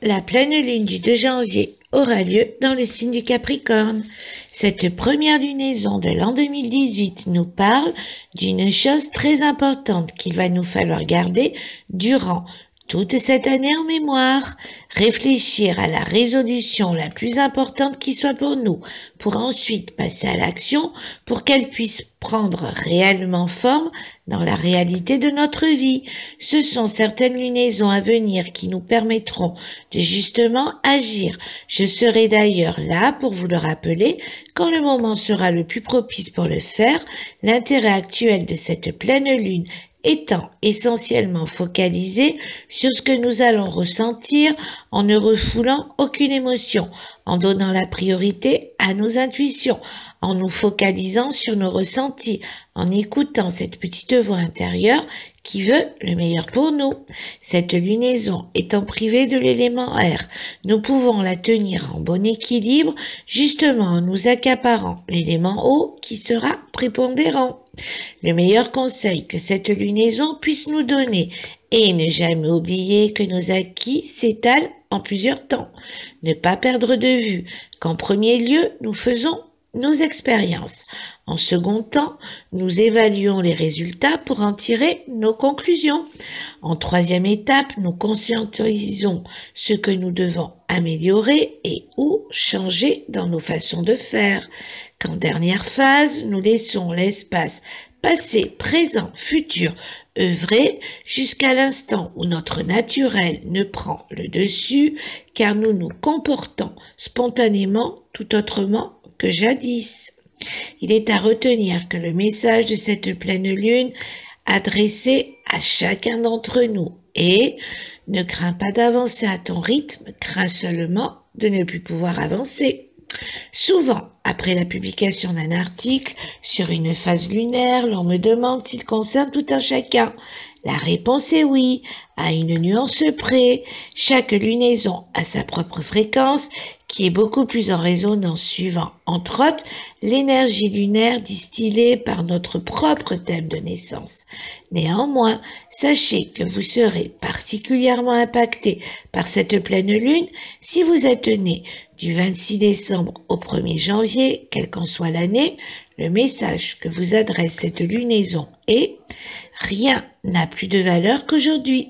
La pleine lune du 2 janvier aura lieu dans le signe du Capricorne. Cette première lunaison de l'an 2018 nous parle d'une chose très importante qu'il va nous falloir garder durant toute cette année en mémoire. Réfléchir à la résolution la plus importante qui soit pour nous, pour ensuite passer à l'action, pour qu'elle puisse prendre réellement forme dans la réalité de notre vie. Ce sont certaines lunaisons à venir qui nous permettront de justement agir. Je serai d'ailleurs là pour vous le rappeler quand le moment sera le plus propice pour le faire. L'intérêt actuel de cette pleine lune étant essentiellement focalisé sur ce que nous allons ressentir en ne refoulant aucune émotion, en donnant la priorité à nos intuitions, en nous focalisant sur nos ressentis, en écoutant cette petite voix intérieure qui veut le meilleur pour nous. Cette lunaison étant privée de l'élément air, nous pouvons la tenir en bon équilibre, justement en nous accaparant l'élément eau qui sera prépondérant. Le meilleur conseil que cette lunaison puisse nous donner est ne jamais oublier que nos acquis s'étalent en plusieurs temps. Ne pas perdre de vue qu'en premier lieu, nous faisons nos expériences. En second temps, nous évaluons les résultats pour en tirer nos conclusions. En troisième étape, nous conscientisons ce que nous devons améliorer et ou changer dans nos façons de faire. Qu'en dernière phase, nous laissons l'espace passé, présent, futur, œuvrer jusqu'à l'instant où notre naturel ne prend le dessus, car nous nous comportons spontanément tout autrement que jadis. Il est à retenir que le message de cette pleine lune adressé à chacun d'entre nous est « Ne crains pas d'avancer à ton rythme, crains seulement de ne plus pouvoir avancer ». Souvent, après la publication d'un article sur une phase lunaire, l'on me demande s'il concerne tout un chacun. La réponse est oui, à une nuance près. Chaque lunaison a sa propre fréquence qui est beaucoup plus en résonance suivant, entre autres, l'énergie lunaire distillée par notre propre thème de naissance. Néanmoins, sachez que vous serez particulièrement impacté par cette pleine lune si vous êtes né du 26 décembre au 1er janvier, quelle qu'en soit l'année. Le message que vous adresse cette lunaison est « Rien n'a plus de valeur qu'aujourd'hui ».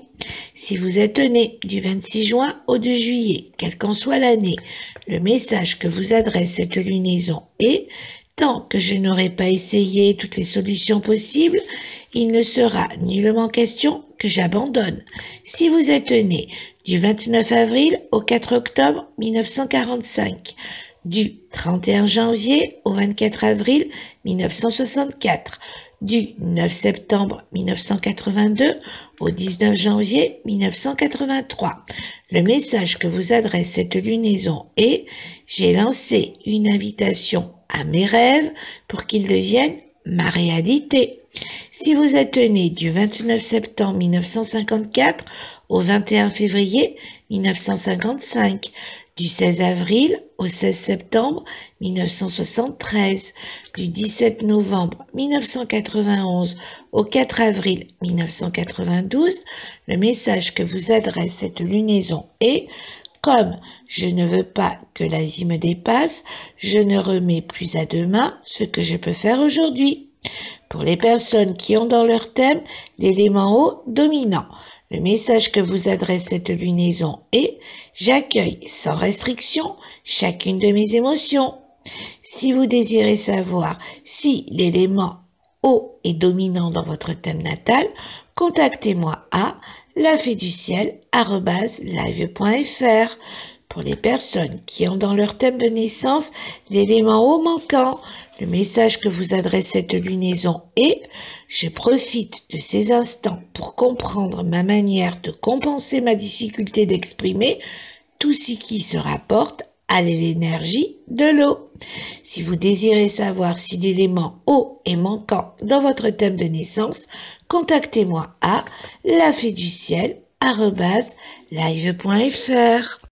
Si vous êtes né du 26 juin au 2 juillet, quelle qu'en soit l'année, le message que vous adresse cette lunaison est « Tant que je n'aurai pas essayé toutes les solutions possibles, il ne sera nullement question que j'abandonne ». Si vous êtes né du 29 avril au 4 octobre 1945, du 31 janvier au 24 avril 1964, du 9 septembre 1982 au 19 janvier 1983. Le message que vous adresse cette lunaison est « J'ai lancé une invitation à mes rêves pour qu'ils deviennent ma réalité ». Si vous êtes né du 29 septembre 1954 au 21 février 1955, du 16 avril au 16 septembre 1973, du 17 novembre 1991 au 4 avril 1992, le message que vous adresse cette lunaison est « Comme je ne veux pas que la vie me dépasse, je ne remets plus à demain ce que je peux faire aujourd'hui ». Pour les personnes qui ont dans leur thème l'élément eau dominant, le message que vous adresse cette lunaison est « J'accueille sans restriction chacune de mes émotions ». Si vous désirez savoir si l'élément eau est dominant dans votre thème natal, contactez-moi à laféduciel@live.fr. Pour les personnes qui ont dans leur thème de naissance l'élément eau manquant, le message que vous adresse cette lunaison est « Je profite de ces instants pour comprendre ma manière de compenser ma difficulté d'exprimer tout ce qui se rapporte à l'énergie de l'eau ». Si vous désirez savoir si l'élément eau est manquant dans votre thème de naissance, contactez-moi à laféduciel@live.fr.